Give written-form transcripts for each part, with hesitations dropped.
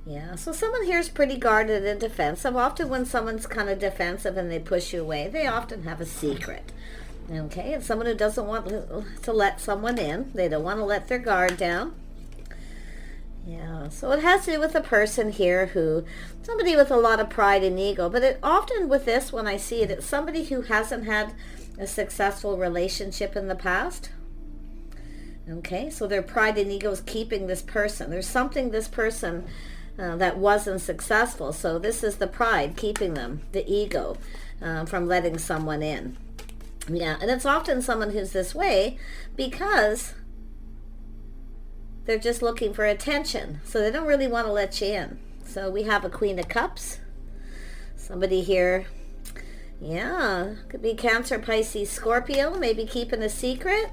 Yeah, so someone here is pretty guarded and defensive. Often when someone's kind of defensive and they push you away, they often have a secret. Okay, it's someone who doesn't want to let someone in. They don't want to let their guard down. Yeah, so it has to do with a person here who, somebody with a lot of pride and ego. But it often with this, when I see it, it's somebody who hasn't had a successful relationship in the past. Okay, so their pride and ego is keeping this person. There's something this person that wasn't successful. So this is the pride keeping them, the ego, from letting someone in. Yeah, and it's often someone who's this way because they're just looking for attention. So they don't really want to let you in. So we have a Queen of Cups. Somebody here, yeah, could be Cancer, Pisces, Scorpio, maybe keeping a secret.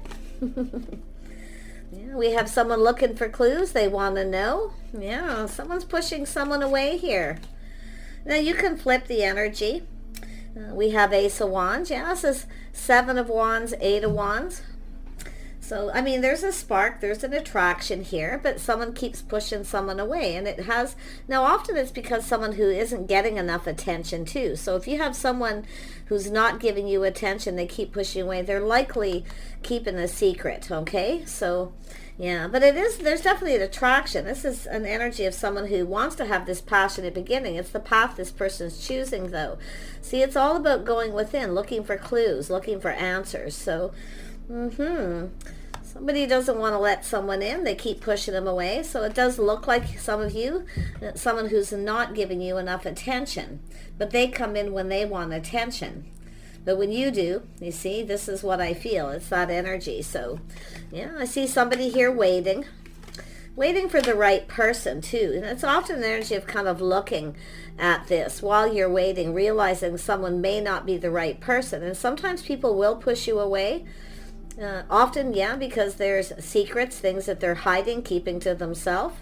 Yeah, we have someone looking for clues. They want to know. Yeah, someone's pushing someone away here. Now you can flip the energy. We have Ace of Wands. Yeah, this is Seven of Wands, Eight of Wands. So, I mean, there's a spark, there's an attraction here, but someone keeps pushing someone away. And it has, now often it's because someone who isn't getting enough attention too. So if you have someone who's not giving you attention, they keep pushing away, they're likely keeping a secret, okay? So, yeah, but there's definitely an attraction. This is an energy of someone who wants to have this passionate beginning. It's the path this person's choosing, though. See, it's all about going within, looking for clues, looking for answers. So, somebody doesn't want to let someone in. They keep pushing them away. So it does look like some of you, someone who's not giving you enough attention. But they come in when they want attention. But when you do, you see, this is what I feel. It's that energy. So, yeah, I see somebody here waiting for the right person, too. And it's often an energy of kind of looking at this while you're waiting, realizing someone may not be the right person. And sometimes people will push you away. Often, yeah, because there's secrets, things that they're hiding, keeping to themselves.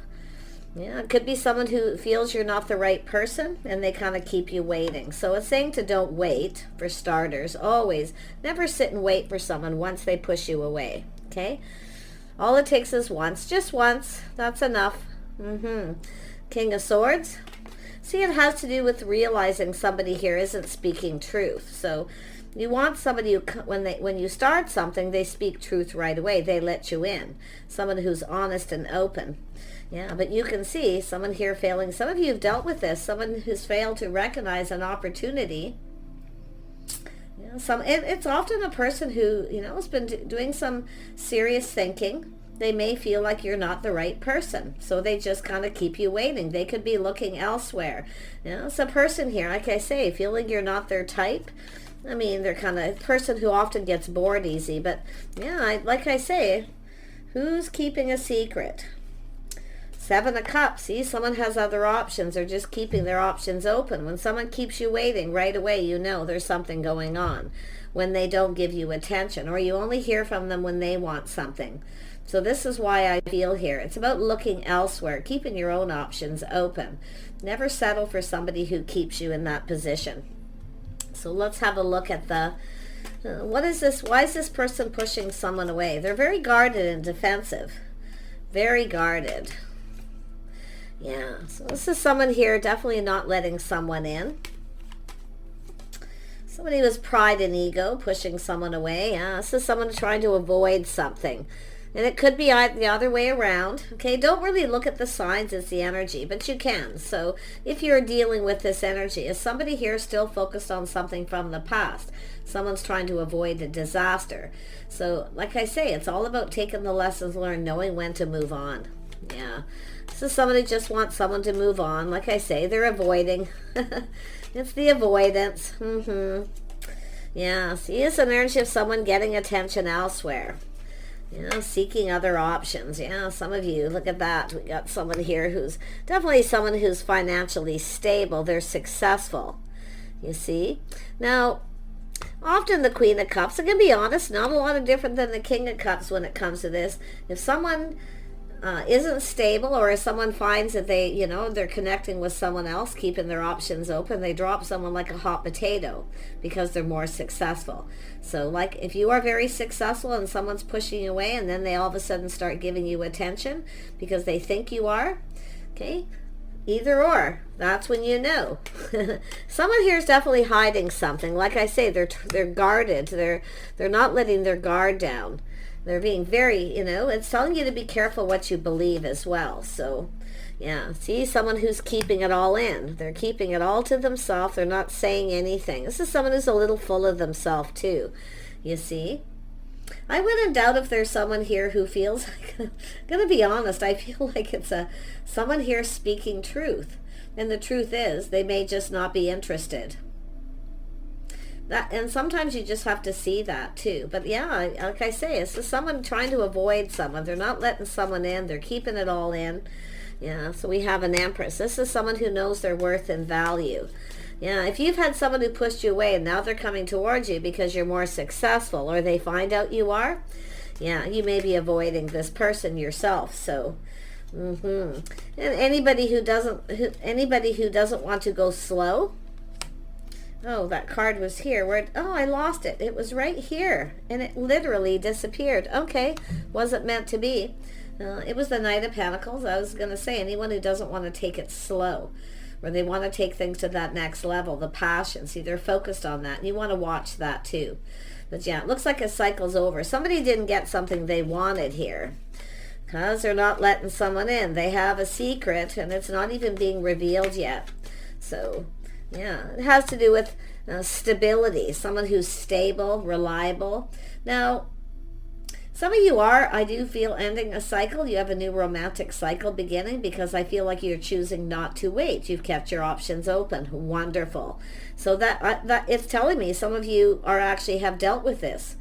Yeah, it could be someone who feels you're not the right person and they kind of keep you waiting. So it's saying to don't wait, for starters. Always, never sit and wait for someone once they push you away, okay? All it takes is once, just once. That's enough. King of Swords. See, it has to do with realizing somebody here isn't speaking truth. So you want somebody who, when you start something, they speak truth right away. They let you in. Someone who's honest and open. Yeah, but you can see someone here failing. Some of you have dealt with this. Someone who's failed to recognize an opportunity. Yeah, it's often a person who, has been doing some serious thinking. They may feel like you're not the right person. So they just kind of keep you waiting. They could be looking elsewhere. It's a person here, like I say, feeling you're not their type. I mean, they're kind of a person who often gets bored easy. But, yeah, like I say, who's keeping a secret? Seven of Cups. See, someone has other options. They're just keeping their options open. When someone keeps you waiting, right away you know there's something going on. When they don't give you attention, or you only hear from them when they want something. So this is why I feel here. It's about looking elsewhere, keeping your own options open. Never settle for somebody who keeps you in that position. So let's have a look at what is this? Why is this person pushing someone away? They're very guarded and defensive. Very guarded. Yeah, so this is someone here definitely not letting someone in. Somebody with pride and ego pushing someone away. Yeah, this is someone trying to avoid something. And it could be the other way around. Okay, don't really look at the signs as the energy, but you can. So if you're dealing with this energy, is somebody here still focused on something from the past? Someone's trying to avoid a disaster. So like I say, it's all about taking the lessons learned, knowing when to move on. Yeah. So somebody just wants someone to move on. Like I say, they're avoiding. It's the avoidance. Yeah, see, it's an energy of someone getting attention elsewhere. Seeking other options. Yeah, some of you, look at that. We got someone here who's definitely someone who's financially stable. They're successful. You see? Now, often the Queen of Cups, I'm going to be honest, not a lot of different than the King of Cups when it comes to this. If someone isn't stable, or if someone finds that they're connecting with someone else, keeping their options open, they drop someone like a hot potato because they're more successful. So like if you are very successful and someone's pushing you away, and then they all of a sudden start giving you attention because they think you are, okay, Either or. That's when you know. Someone here is definitely hiding something. Like I say, they're guarded. They're not letting their guard down. They're being very, it's telling you to be careful what you believe as well. So, yeah, see, someone who's keeping it all in. They're keeping it all to themselves. They're not saying anything. This is someone who's a little full of themselves too, you see. I wouldn't doubt if there's someone here who feels, I'm going to be honest, I feel like it's someone here speaking truth. And the truth is, they may just not be interested. And sometimes you just have to see that too. But yeah, like I say, it's just someone trying to avoid someone. They're not letting someone in. They're keeping it all in. Yeah, so we have an Empress. This is someone who knows their worth and value. Yeah, if you've had someone who pushed you away and now they're coming towards you because you're more successful, or they find out you are, yeah, you may be avoiding this person yourself. So, and anybody who doesn't want to go slow. Oh, that card was here. I lost it. It was right here, and it literally disappeared. Okay, wasn't meant to be. It was the Knight of Pentacles. I was going to say, anyone who doesn't want to take it slow, or they want to take things to that next level, the passion. See, they're focused on that, and you want to watch that too. But yeah, it looks like a cycle's over. Somebody didn't get something they wanted here because they're not letting someone in. They have a secret, and it's not even being revealed yet. So, yeah, it has to do with stability, someone who's stable, reliable. Now, some of you I do feel, ending a cycle. You have a new romantic cycle beginning because I feel like you're choosing not to wait. You've kept your options open. Wonderful. So that it's telling me some of you actually have dealt with this.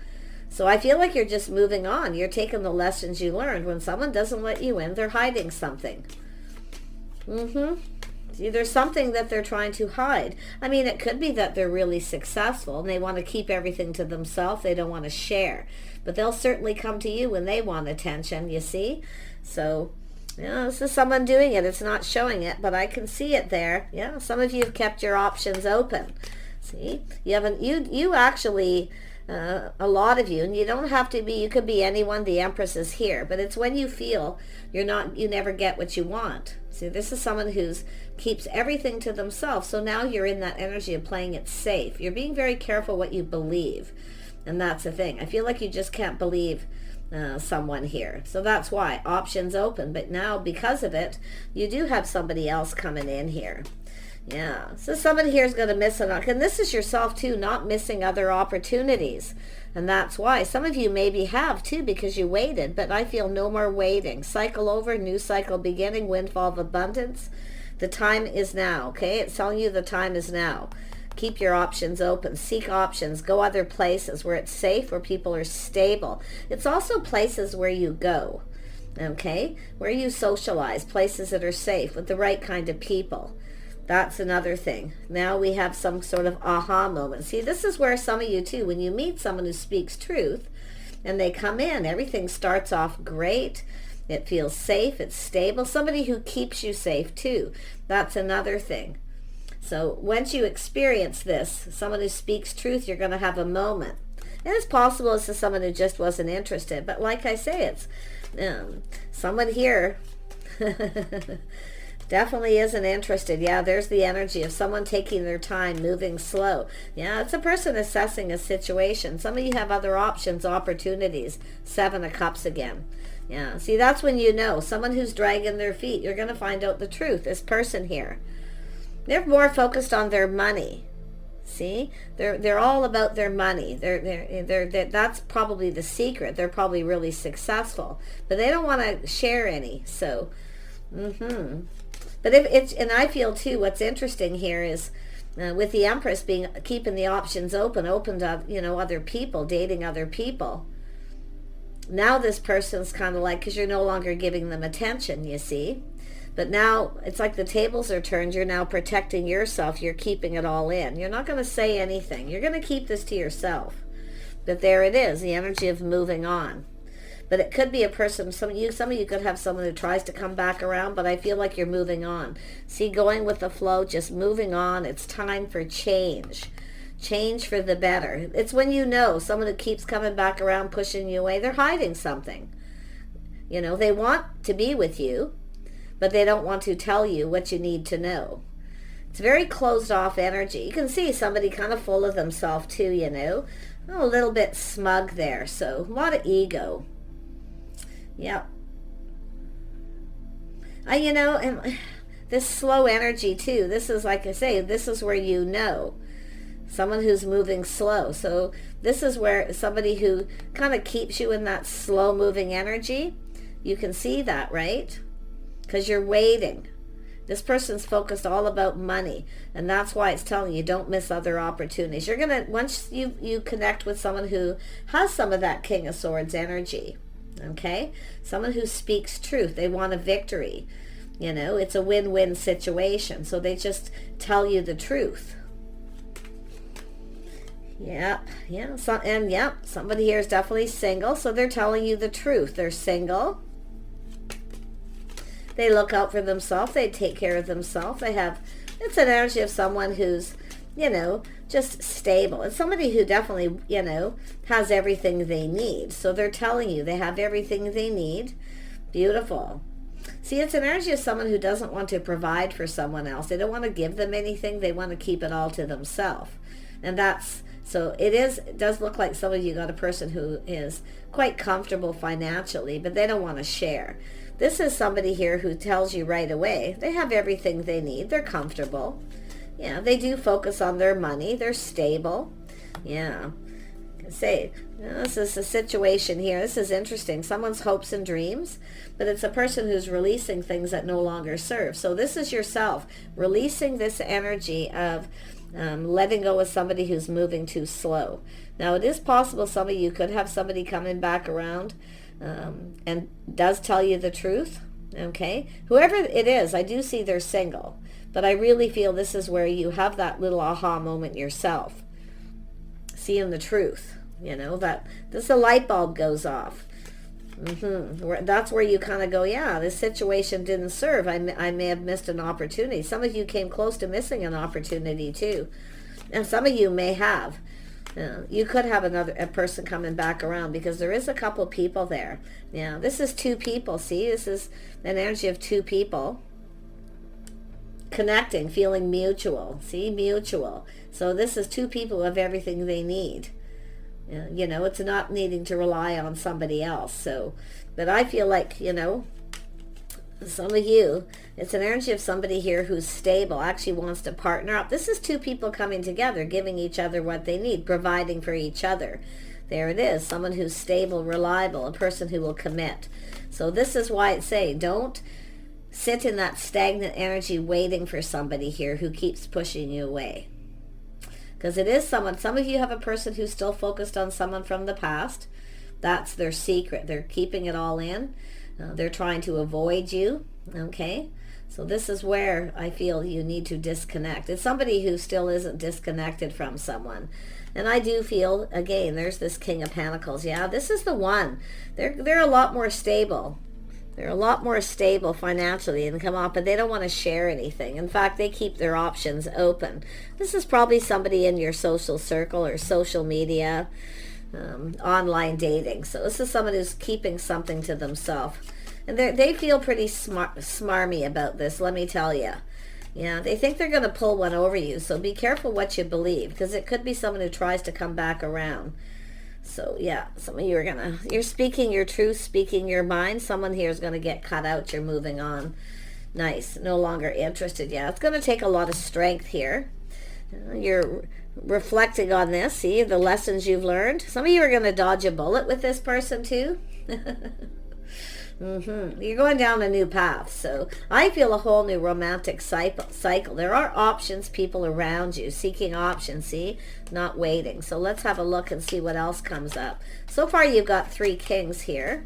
So I feel like you're just moving on. You're taking the lessons you learned. When someone doesn't let you in, they're hiding something. See, there's something that they're trying to hide. I mean, it could be that they're really successful and they want to keep everything to themselves. They don't want to share. But they'll certainly come to you when they want attention, you see? So, yeah, this is someone doing it. It's not showing it, but I can see it there. Yeah, some of you have kept your options open. See? You actually, a lot of you, and you don't have to be, you could be anyone. The Empress is here. But it's when you feel you never get what you want. See, this is someone who keeps everything to themselves. So now you're in that energy of playing it safe. You're being very careful what you believe. And that's the thing. I feel like you just can't believe someone here. So that's why options open. But now, because of it, you do have somebody else coming in here. Yeah. So somebody here is going to miss it. And this is yourself too, not missing other opportunities. And that's why. Some of you maybe have too, because you waited. But I feel no more waiting. Cycle over, new cycle beginning, windfall of abundance. The time is now. Okay? It's telling you the time is now. Keep your options open. Seek options. Go other places where it's safe, where people are stable. It's also places where you go, okay? Where you socialize, places that are safe with the right kind of people. That's another thing. Now we have some sort of aha moment. See, this is where some of you too, when you meet someone who speaks truth and they come in, everything starts off great. It feels safe. It's stable. Somebody who keeps you safe too. That's another thing. So once you experience this, someone who speaks truth, you're going to have a moment. And it's possible it's someone who just wasn't interested. But like I say, it's someone here definitely isn't interested. Yeah, there's the energy of someone taking their time, moving slow. Yeah, it's a person assessing a situation. Some of you have other options, opportunities. 7 of Cups again. Yeah, see, that's when you know. Someone who's dragging their feet. You're going to find out the truth. This person here. They're more focused on their money. See, they're all about their money. That's probably the secret. They're probably really successful, but they don't want to share any. So, but and I feel too. What's interesting here is with the Empress keeping the options open to other people, dating other people. Now this person's kind of like, because you're no longer giving them attention. You see. But now it's like the tables are turned. You're now protecting yourself. You're keeping it all in. You're not going to say anything. You're going to keep this to yourself. But there it is, the energy of moving on. But it could be a person, some of you could have someone who tries to come back around, but I feel like you're moving on. See, going with the flow, just moving on. It's time for change. Change for the better. It's when you know someone who keeps coming back around, pushing you away, they're hiding something. They want to be with you. but they don't want to tell you what you need to know. It's very closed off energy. You can see somebody kind of full of themselves too, you know. Oh, a little bit smug there. So a lot of ego. Yep. You know, and this slow energy too. This is, like I say, this is where you know. Someone who's moving slow. So this is where somebody who kind of keeps you in that slow moving energy. You can see that, right? Because you're waiting. This person's focused all about money, and that's why it's telling you don't miss other opportunities. You're gonna, once you connect with someone who has some of that King of Swords energy, okay? Someone who speaks truth. They want a victory. You know, it's a win-win situation. So they just tell you the truth. Yep, yeah, and yep, somebody here is definitely single, so they're telling you the truth. They're single. They look out for themselves. They take care of themselves. They have, it's an energy of someone who's, you know, just stable. It's somebody who definitely, you know, has everything they need. So they're telling you they have everything they need. Beautiful. See, it's an energy of someone who doesn't want to provide for someone else. They don't want to give them anything. They want to keep it all to themselves. And that's, so it does look like some of you got a person who is quite comfortable financially, but they don't want to share. This is somebody here who tells you right away they have everything they need. They're comfortable. Yeah, they do focus on their money. They're stable. Yeah. Say, this is a situation here. This is interesting. Someone's hopes and dreams, but it's a person who's releasing things that no longer serve. So this is yourself releasing this energy of letting go of somebody who's moving too slow. Now, it is possible some of you could have somebody coming back around and does tell you the truth, okay? Whoever it is, I do see they're single, but I really feel this is where you have that little aha moment yourself, seeing the truth, you know, that this a light bulb goes off. That's where you kind of go, yeah, this situation didn't serve. I may have missed an opportunity. Some of you came close to missing an opportunity too, and some of you may have. You could have a person coming back around because there is a couple people there. Yeah, this is two people. See, this is an energy of two people connecting, feeling mutual. See, mutual. So this is two people who have everything they need. You know, it's not needing to rely on somebody else. So, but I feel like, you know, some of you, it's an energy of somebody here who's stable, actually wants to partner up. This is two people coming together, giving each other what they need, providing for each other. There it is, someone who's stable, reliable, a person who will commit. So this is why it's saying, don't sit in that stagnant energy waiting for somebody here who keeps pushing you away. Because it is someone, some of you have a person who's still focused on someone from the past. That's their secret. They're keeping it all in. They're trying to avoid you, okay? So this is where I feel you need to disconnect. It's somebody who still isn't disconnected from someone. And I do feel, again, there's this King of Pentacles. Yeah, this is the one. They're a lot more stable. They're a lot more stable financially and come up, but they don't want to share anything. In fact, they keep their options open. This is probably somebody in your social circle or social media, online dating. So this is someone who's keeping something to themselves. And they feel pretty smarmy about this, let me tell you. Yeah, they think they're going to pull one over you. So be careful what you believe, because it could be someone who tries to come back around. So yeah, some of you are you're speaking your truth, speaking your mind. Someone here is going to get cut out. You're moving on. Nice. No longer interested. Yeah, it's going to take a lot of strength here. You're reflecting on this. See the lessons you've learned. Some of you are going to dodge a bullet with this person too. You're going down a new path. So I feel a whole new romantic cycle. There are options, people around you seeking options, see, not waiting. So let's have a look and see what else comes up. So far you've got 3 kings here.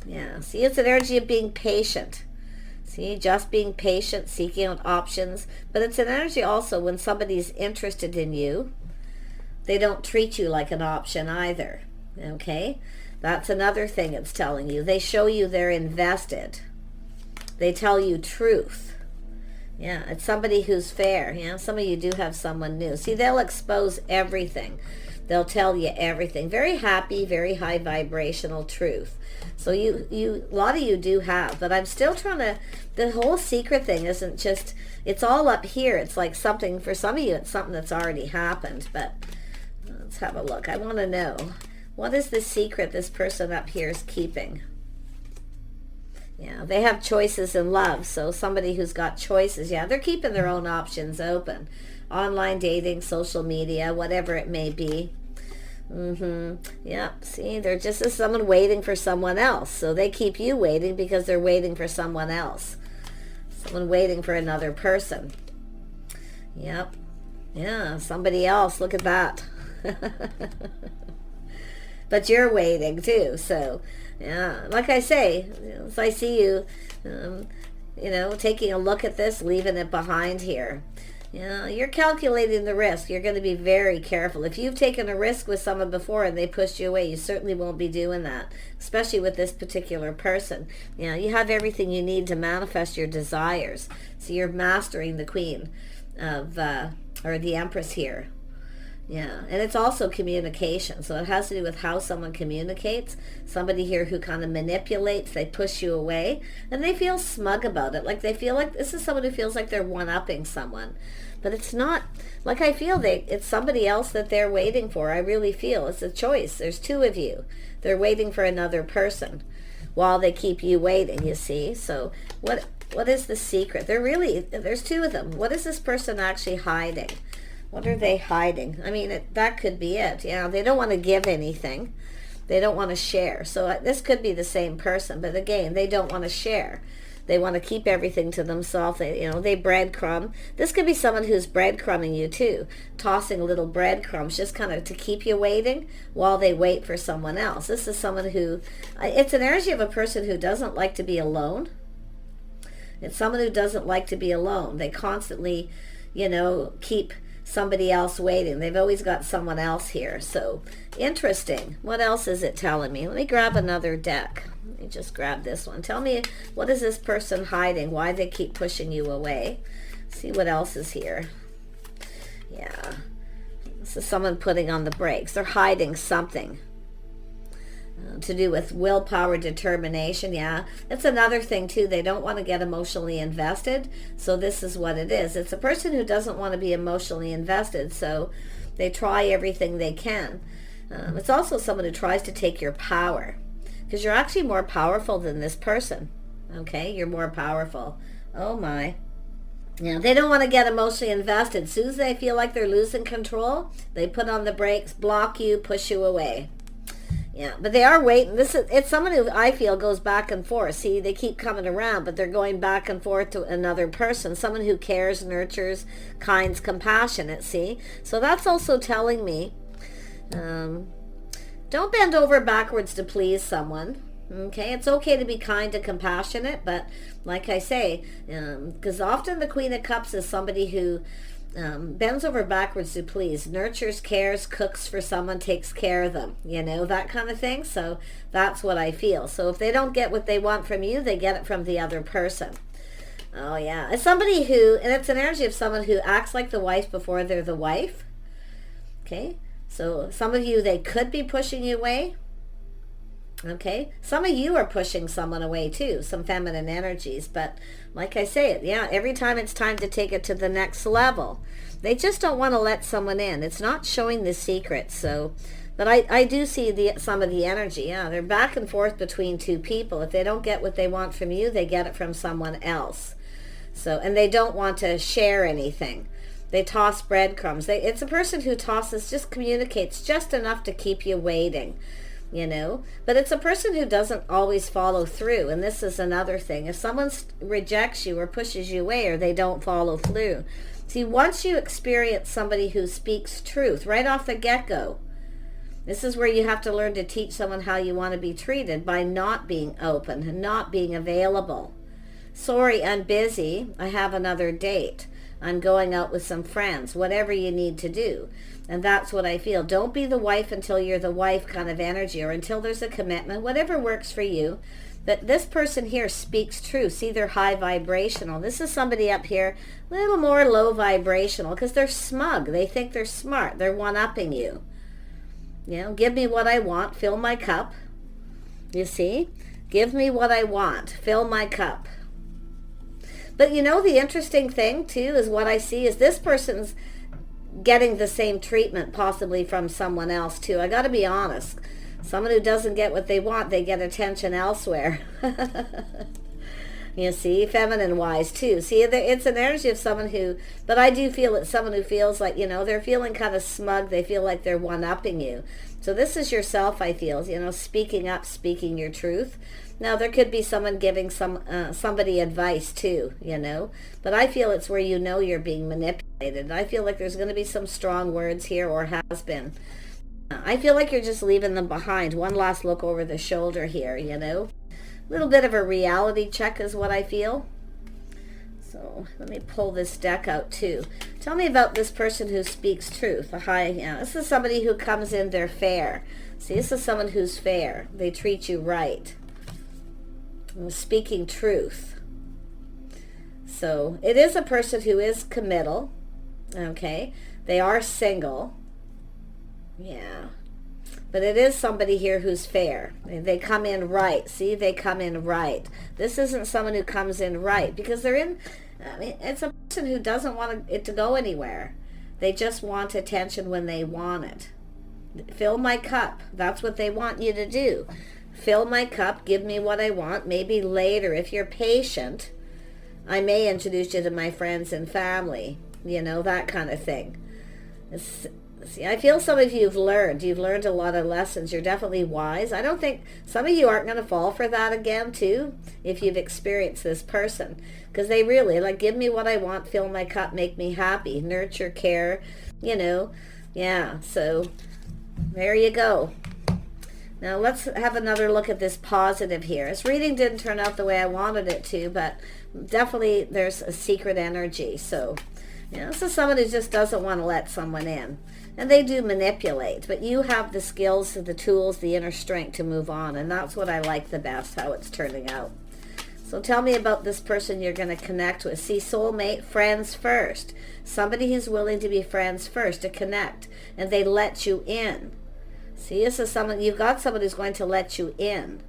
Yeah, see, it's an energy of being patient. See, just being patient, seeking out options. But it's an energy also when somebody's interested in you, they don't treat you like an option either. Okay, that's another thing it's telling you. They show you they're invested. They tell you truth. Yeah, it's somebody who's fair. Yeah, some of you do have someone new. See, they'll expose everything. They'll tell you everything. Very happy, very high vibrational truth. So a lot of you do have, but I'm still trying to, the whole secret thing isn't just, it's all up here. It's like something, for some of you, it's something that's already happened, but let's have a look. I want to know, what is the secret this person up here is keeping? Yeah, they have choices in love. So somebody who's got choices, yeah, they're keeping their own options open. Online dating, social media, whatever it may be. Yeah, see, they're just as someone waiting for someone else. So they keep you waiting because they're waiting for someone else. Someone waiting for another person. Yep. Yeah, somebody else. Look at that. But you're waiting too. So, yeah, like I say, as I see you, taking a look at this, leaving it behind here. Yeah, you're calculating the risk. You're going to be very careful. If you've taken a risk with someone before and they pushed you away, you certainly won't be doing that, especially with this particular person. Yeah, you have everything you need to manifest your desires. So you're mastering the Queen of, or the Empress here. Yeah, and it's also communication. So it has to do with how someone communicates. Somebody here who kind of manipulates, they push you away, and they feel smug about it. Like they feel like, this is someone who feels like they're one-upping someone. But it's not, like I feel it's somebody else that they're waiting for. I really feel it's a choice. There's two of you. They're waiting for another person while they keep you waiting, you see. So what is the secret? There's two of them. What is this person actually hiding? What are they hiding? I mean, that could be it. Yeah, they don't want to give anything. They don't want to share. So this could be the same person, but again, they don't want to share. They want to keep everything to themselves. They breadcrumb. This could be someone who's breadcrumbing you too, tossing little breadcrumbs just kind of to keep you waiting while they wait for someone else. This is someone who, it's an energy of a person who doesn't like to be alone. It's someone who doesn't like to be alone. They constantly, keep somebody else waiting. They've always got someone else here. So interesting. What else is it telling me? Let me grab another deck. Let me just grab this one. Tell me, what is this person hiding? Why they keep pushing you away? See what else is here. Yeah. This is someone putting on the brakes. They're hiding something. To do with willpower, determination. Yeah, that's another thing too. They don't want to get emotionally invested. So this is what it is. It's a person who doesn't want to be emotionally invested. So they try everything they can. It's also someone who tries to take your power, because you're actually more powerful than this person. Okay, you're more powerful. Oh my. Yeah, they don't want to get emotionally invested. As soon as they feel like they're losing control, they put on the brakes, block you, push you away. Yeah, but they are waiting. It's someone who I feel goes back and forth. See, they keep coming around, but they're going back and forth to another person. Someone who cares, nurtures, kinds, compassionate, see? So that's also telling me, don't bend over backwards to please someone. Okay, it's okay to be kind and compassionate, but like I say, because often the Queen of Cups is somebody who bends over backwards to please, nurtures, cares, cooks for someone, takes care of them, that kind of thing. So that's what I feel. So if they don't get what they want from you, they get it from the other person. Oh yeah, it's somebody who, and it's an energy of someone who acts like the wife before they're the wife. Okay, so some of you, they could be pushing you away. Okay, some of you are pushing someone away too, some feminine energies, but like I say, yeah, every time it's time to take it to the next level, they just don't want to let someone in. It's not showing the secret. So, but I do see some of the energy. Yeah, they're back and forth between two people. If they don't get what they want from you, they get it from someone else. So, and they don't want to share anything. They toss breadcrumbs. It's a person who just communicates just enough to keep you waiting. But it's a person who doesn't always follow through. And this is another thing. If someone rejects you or pushes you away, or they don't follow through. See, once you experience somebody who speaks truth right off the get-go, this is where you have to learn to teach someone how you want to be treated, by not being open and not being available. Sorry, I'm busy. I have another date. I'm going out with some friends. Whatever you need to do. And that's what I feel. Don't be the wife until you're the wife kind of energy, or until there's a commitment, whatever works for you. But this person here speaks truth. See, they're high vibrational. This is somebody up here a little more low vibrational, because they're smug. They think they're smart. They're one-upping you. You know, give me what I want, fill my cup. You see? Give me what I want, fill my cup. But you know, the interesting thing too is what I see is this person's getting the same treatment possibly from someone else too. I got to be honest. Someone who doesn't get what they want, they get attention elsewhere. You see, feminine wise too. See, it's an energy of someone who, but I do feel it's someone who feels like, you know, they're feeling kind of smug. They feel like they're one-upping you. So this is yourself, I feel, you know, speaking up, speaking your truth. Now, there could be someone giving somebody advice too, you know, but I feel it's where you know you're being manipulated. I feel like there's going to be some strong words here, or has been. I feel like you're just leaving them behind. One last look over the shoulder here, you know. A little bit of a reality check is what I feel. So let me pull this deck out too. Tell me about this person who speaks truth. This is somebody who comes in, they're fair. See, this is someone who's fair. They treat you right. Speaking truth. So it is a person who is committal. Okay. They are single. Yeah. But it is somebody here who's fair. They come in right. See, they come in right. This isn't someone who comes in right because they're in, I mean, it's a person who doesn't want it to go anywhere. They just want attention when they want it. Fill my cup. That's what they want you to do. Fill my cup. Give me what I want. Maybe later, if you're patient, I may introduce you to my friends and family. You know, that kind of thing. See, I feel some of you have learned. You've learned a lot of lessons. You're definitely wise. I don't think some of you aren't going to fall for that again, too, if you've experienced this person. Because they really, like, give me what I want, fill my cup, make me happy, nurture, care, you know. Yeah, so there you go. Now, let's have another look at this positive here. This reading didn't turn out the way I wanted it to, but definitely there's a secret energy. So, you know, this is someone who just doesn't want to let someone in. And they do manipulate, but you have the skills, the tools, the inner strength to move on. And that's what I like the best, how it's turning out. So tell me about this person you're going to connect with. See, soulmate, friends first. Somebody who's willing to be friends first, to connect. And they let you in. See, this is someone, you've got someone who's going to let you in.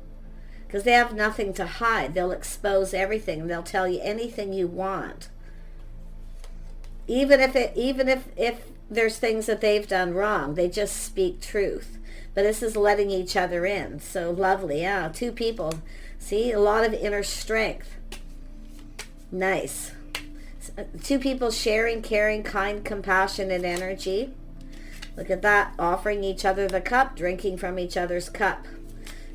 Because they have nothing to hide. They'll expose everything. They'll tell you anything you want. Even if there's things that they've done wrong, they just speak truth. But this is letting each other in. So lovely. Yeah, two people. See, a lot of inner strength. Nice. Two people sharing, caring, kind, compassionate energy. Look at that. Offering each other the cup, drinking from each other's cup,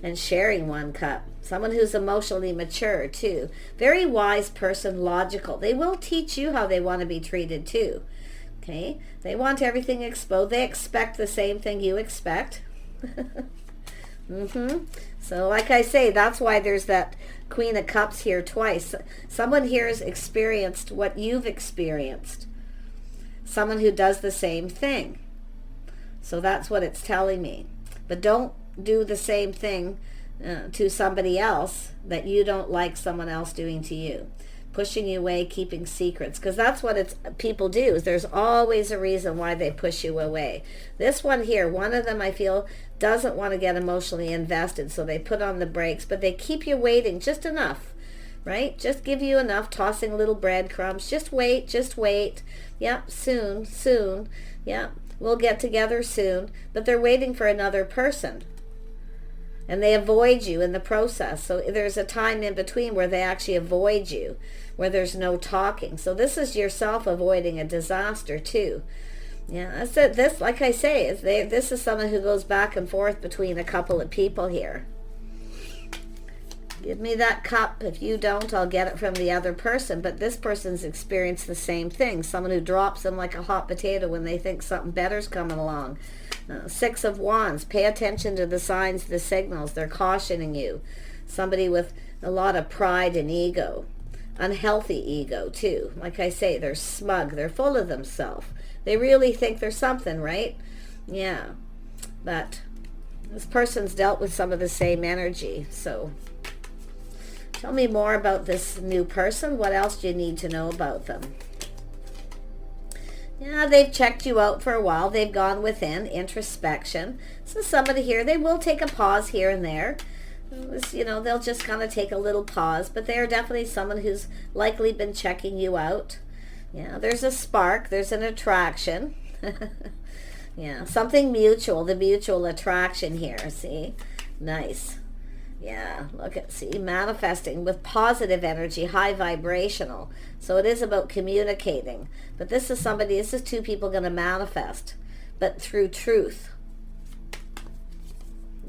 and sharing one cup. Someone who's emotionally mature, too. Very wise person, logical. They will teach you how they want to be treated, too. Okay? They want everything exposed. They expect the same thing you expect. So, like I say, that's why there's that Queen of Cups here twice. Someone here has experienced what you've experienced. Someone who does the same thing. So that's what it's telling me. But don't do the same thing to somebody else that you don't like someone else doing to you. Pushing you away, keeping secrets. Because that's what people do. Is there's always a reason why they push you away. This one here, one of them I feel doesn't want to get emotionally invested. So they put on the brakes. But they keep you waiting just enough. Right? Just give you enough. Tossing little breadcrumbs. Just wait. Just wait. Yep. Soon. Soon. Yep. We'll get together soon. But they're waiting for another person. And they avoid you in the process. So there's a time in between where they actually avoid you, where there's no talking. So this is yourself avoiding a disaster too. Yeah, that's it. This, like I say, this is someone who goes back and forth between a couple of people here. Give me that cup. If you don't, I'll get it from the other person. But this person's experienced the same thing. Someone who drops them like a hot potato when they think something better's coming along. Six of Wands. Pay attention to the signs, the signals. They're cautioning you. Somebody with a lot of pride and ego. Unhealthy ego, too. Like I say, they're smug. They're full of themselves. They really think they're something, right? Yeah. But this person's dealt with some of the same energy. So tell me more about this new person. What else do you need to know about them? Yeah, they've checked you out for a while. They've gone within, introspection. So somebody here, they will take a pause here and there. They'll just kind of take a little pause, but they're definitely someone who's likely been checking you out. Yeah, there's a spark, there's an attraction. Yeah, something mutual, the mutual attraction here, see? Nice. Yeah, see, manifesting with positive energy, high vibrational. So it is about communicating. But this is two people going to manifest, but through truth.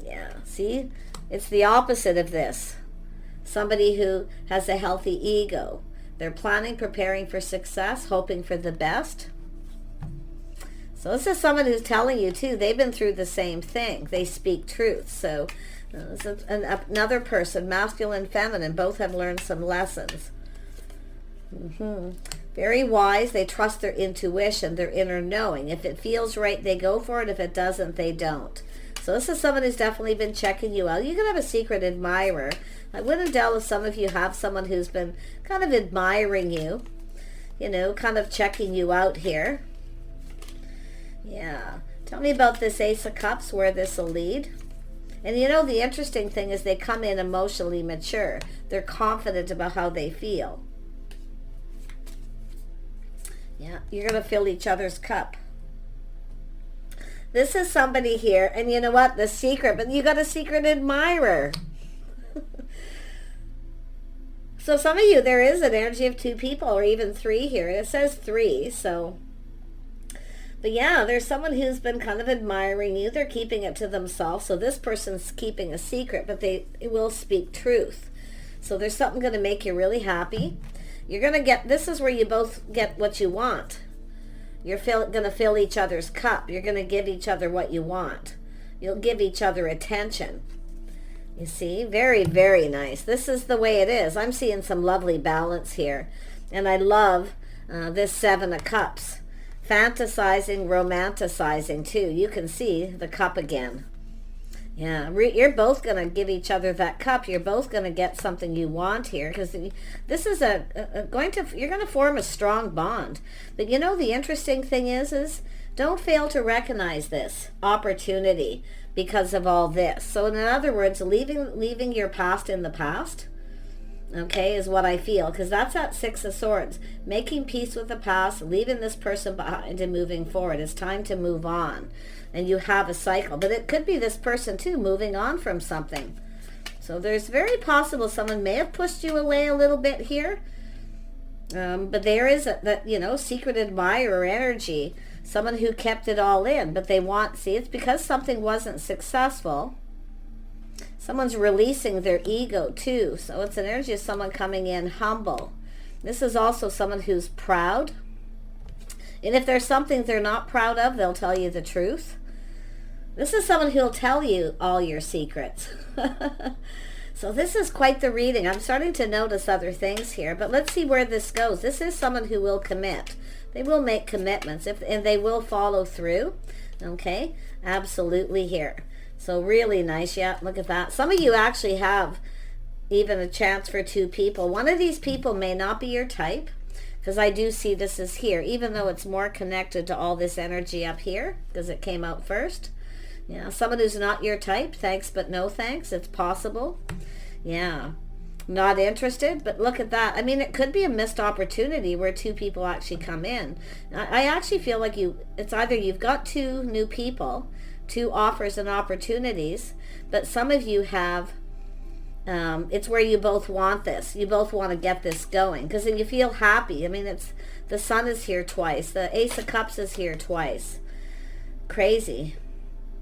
Yeah, see? It's the opposite of this. Somebody who has a healthy ego. They're planning, preparing for success, hoping for the best. So this is someone who's telling you, too, they've been through the same thing. They speak truth. So another person, masculine, feminine, both have learned some lessons. Very wise. They trust their intuition, their inner knowing. If it feels right, they go for it. If it doesn't, they don't. So this is someone who's definitely been checking you out. You can have a secret admirer. I wouldn't doubt if some of you have someone who's been kind of admiring you, kind of checking you out here. Yeah. Tell me about this Ace of Cups, where this will lead. And the interesting thing is they come in emotionally mature. They're confident about how they feel. Yeah, you're going to fill each other's cup. This is somebody here, and you know what? The secret, but you got a secret admirer. So some of you, there is an energy of two people, or even three here. It says three, so. But yeah, there's someone who's been kind of admiring you. They're keeping it to themselves. So this person's keeping a secret, but they will speak truth. So there's something going to make you really happy. You're going to get, this is where you both get what you want. You're going to fill each other's cup. You're going to give each other what you want. You'll give each other attention. You see, very, very nice. This is the way it is. I'm seeing some lovely balance here. And I love this Seven of Cups. Fantasizing, romanticizing too. You can see the cup again. Yeah, you're both going to give each other that cup. You're both going to get something you want here, because this is you're going to form a strong bond. But the interesting thing is don't fail to recognize this opportunity because of all this. So in other words, leaving your past in the past, okay, is what I feel, because that's that Six of Swords. Making peace with the past, leaving this person behind and moving forward. It's time to move on. And you have a cycle. But it could be this person, too, moving on from something. So there's very possible someone may have pushed you away a little bit here. But there is that, secret admirer energy. Someone who kept it all in. But they it's because something wasn't successful. Someone's releasing their ego too. So it's an energy of someone coming in humble. This is also someone who's proud. And if there's something they're not proud of, they'll tell you the truth. This is someone who'll tell you all your secrets. So this is quite the reading. I'm starting to notice other things here, but let's see where this goes. This is someone who will commit. They will make commitments, and they will follow through. Okay, absolutely here. So really nice. Yeah, look at that. Some of you actually have even a chance for two people. One of these people may not be your type, because I do see this is here, even though it's more connected to all this energy up here, because it came out first. Yeah, someone who's not your type, thanks but no thanks. It's possible. Yeah, not interested, but look at that. I mean, it could be a missed opportunity where two people actually come in. I actually feel like it's either you've got two new people, two offers and opportunities, but some of you have, it's where you both want this. You both want to get this going, because then you feel happy. I mean, the Sun is here twice. The Ace of Cups is here twice. Crazy.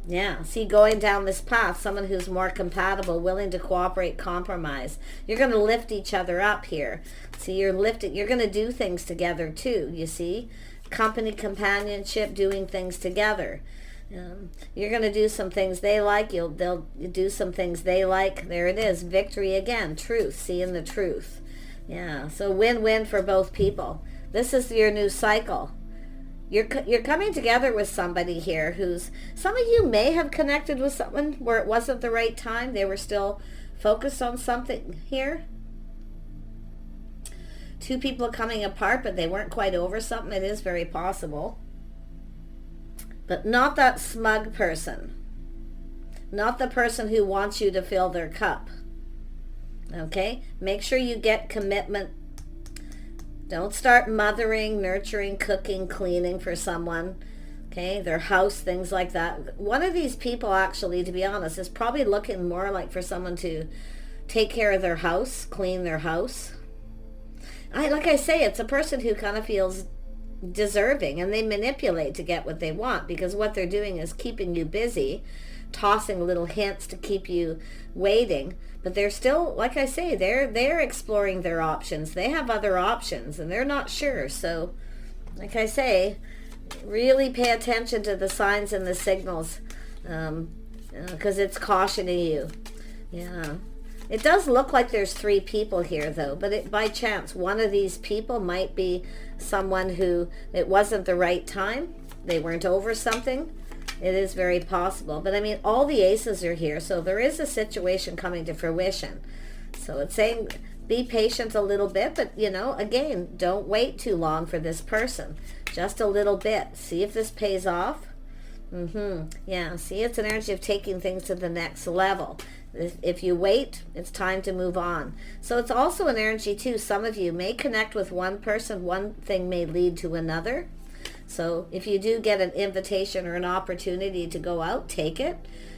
Yeah, see, going down this path, someone who's more compatible, willing to cooperate, compromise. You're going to lift each other up here. See, you're going to do things together too, you see. Company, companionship, doing things together. You're going to do some things they like. They'll do some things they like. There it is. Victory again. Truth. Seeing the truth. Yeah, so win-win for both people. This is your new cycle. You're coming together with somebody here some of you may have connected with someone where it wasn't the right time. They were still focused on something here. Two people coming apart, but they weren't quite over something. It is very possible. But not that smug person. Not the person who wants you to fill their cup. Okay? Make sure you get commitment. Don't start mothering, nurturing, cooking, cleaning for someone. Okay? Their house, things like that. One of these people, actually, to be honest, is probably looking more like for someone to take care of their house, clean their house. Like I say, it's a person who kind of feels deserving, and they manipulate to get what they want, because what they're doing is keeping you busy, tossing little hints to keep you waiting. But they're still, like I say, they're exploring their options. They have other options, and they're not sure. So, like I say, really pay attention to the signs and the signals, because it's cautioning you. Yeah. It does look like there's 3 people here, though, but by chance, one of these people might be someone who it wasn't the right time. They weren't over something. It is very possible. But I mean, all the aces are here, so there is a situation coming to fruition. So it's saying be patient a little bit, but, again, don't wait too long for this person. Just a little bit. See if this pays off. Yeah, see, it's an energy of taking things to the next level. If you wait, it's time to move on. So it's also an energy, too. Some of you may connect with one person. One thing may lead to another. So if you do get an invitation or an opportunity to go out, take it.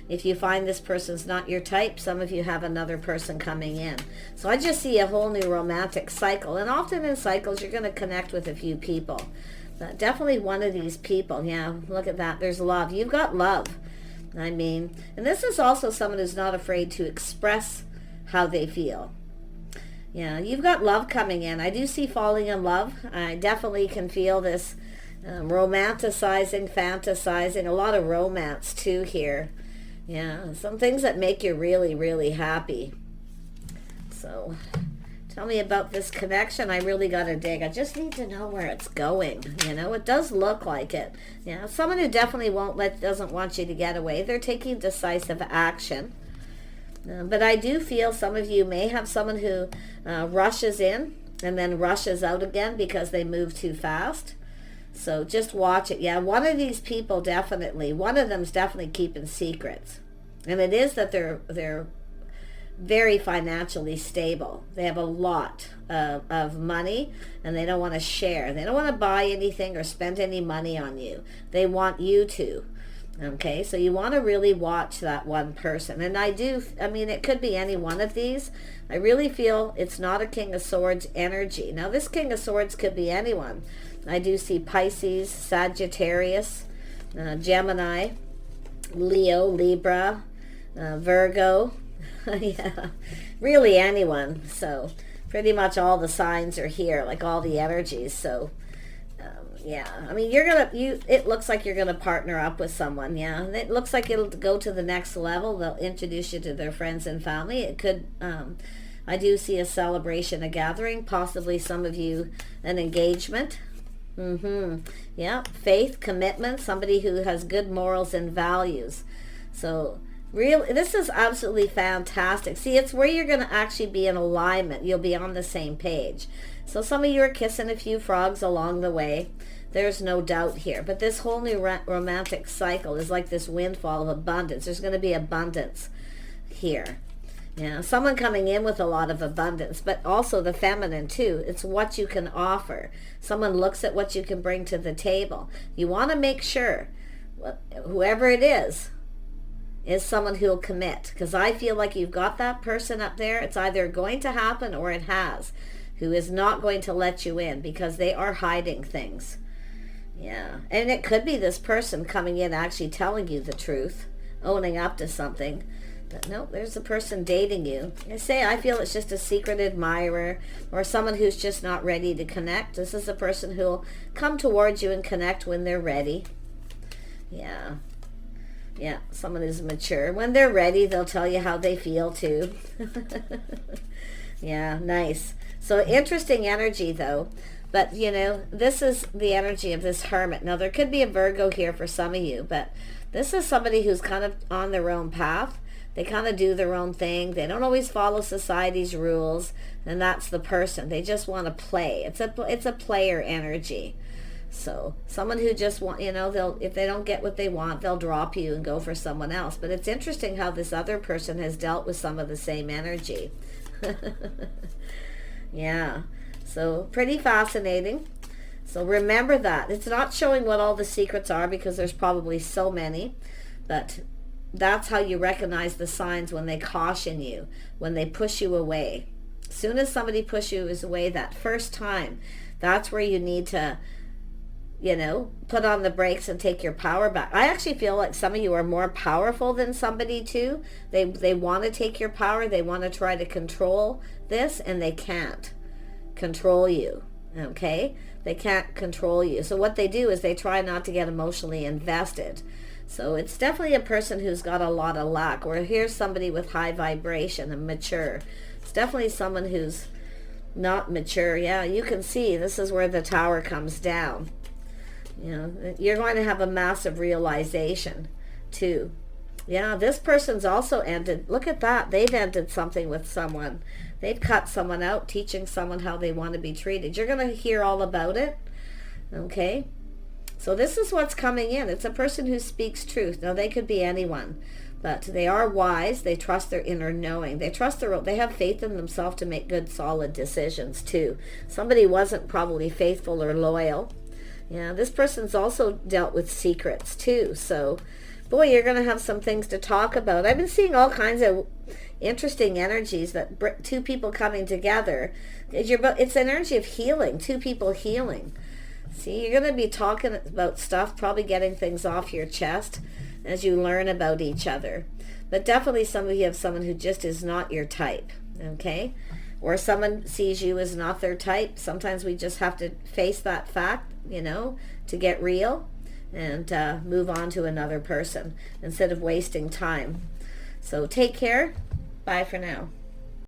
If you find this person's not your type, some of you have another person coming in. So I just see a whole new romantic cycle. And often in cycles, you're going to connect with a few people. But definitely one of these people. Yeah, look at that. There's love. You've got love. I mean, and this is also someone who's not afraid to express how they feel. Yeah, you've got love coming in. I do see falling in love. I definitely can feel this romanticizing, fantasizing, a lot of romance too here. Yeah, some things that make you really, really happy. So, tell me about this connection. I really got to dig. I just need to know where it's going. It does look like it. Yeah, someone who definitely doesn't want you to get away. They're taking decisive action. But I do feel some of you may have someone who rushes in and then rushes out again because they move too fast. So just watch it. Yeah, one of these people one of them's definitely keeping secrets. And it is that they're very financially stable. They have a lot of money, and they don't want to share. They don't want to buy anything or spend any money on you. They want you to. Okay, so you want to really watch that one person. And it could be any one of these. I really feel it's not a King of Swords energy. Now, this King of Swords could be anyone. I do see Pisces, Sagittarius, Gemini, Leo, Libra, Virgo. Yeah, really anyone. So pretty much all the signs are here, like all the energies. So yeah, I mean, it looks like you're gonna partner up with someone. Yeah, it looks like it'll go to the next level. They'll introduce you to their friends and family. It could I do see a celebration, a gathering, possibly some of you an engagement. Yeah, faith, commitment, somebody who has good morals and values. So this is absolutely fantastic. See, it's where you're going to actually be in alignment. You'll be on the same page. So some of you are kissing a few frogs along the way. There's no doubt here. But this whole new romantic cycle is like this windfall of abundance. There's going to be abundance here. Yeah, someone coming in with a lot of abundance, but also the feminine too. It's what you can offer. Someone looks at what you can bring to the table. You want to make sure whoever it is someone who will commit, because I feel like you've got that person up there. It's either going to happen or it has, who is not going to let you in because they are hiding things. Yeah, and it could be this person coming in actually telling you the truth, owning up to something. But no, there's a person dating you. I feel it's just a secret admirer or someone who's just not ready to connect. This is a person who'll come towards you and connect when they're ready. Yeah. Yeah, someone who's mature. When they're ready, they'll tell you how they feel too. Yeah, nice. So interesting energy though. But, this is the energy of this hermit. Now, there could be a Virgo here for some of you, but this is somebody who's kind of on their own path. They kind of do their own thing. They don't always follow society's rules, and that's the person. They just want to play. It's a player energy. So someone who just want, they'll, if they don't get what they want, they'll drop you and go for someone else. But it's interesting how this other person has dealt with some of the same energy. Yeah. So pretty fascinating. So remember that. It's not showing what all the secrets are because there's probably so many, but that's how you recognize the signs when they caution you, when they push you away. As soon as somebody pushes you away that first time, that's where you need to, put on the brakes and take your power back. I actually feel like some of you are more powerful than somebody too. They want to take your power. They want to try to control this, and they can't control you. Okay? They can't control you. So what they do is they try not to get emotionally invested. So it's definitely a person who's got a lot of luck. Or here's somebody with high vibration and mature. It's definitely someone who's not mature. Yeah, you can see this is where the tower comes down. You're going to have a massive realization too. Yeah, this person's also ended. Look at that. They've ended something with someone. They've cut someone out, teaching someone how they want to be treated. You're going to hear all about it. Okay? So this is what's coming in. It's a person who speaks truth. Now, they could be anyone, but they are wise. They trust their inner knowing. They have faith in themselves to make good, solid decisions too. Somebody wasn't probably faithful or loyal. Yeah, this person's also dealt with secrets too. So, boy, you're going to have some things to talk about. I've been seeing all kinds of interesting energies that two people coming together. It's an energy of healing, two people healing. See, you're going to be talking about stuff, probably getting things off your chest as you learn about each other. But definitely some of you have someone who just is not your type, okay? Or someone sees you as not their type. Sometimes we just have to face that fact, to get real and move on to another person instead of wasting time. So take care. Bye for now.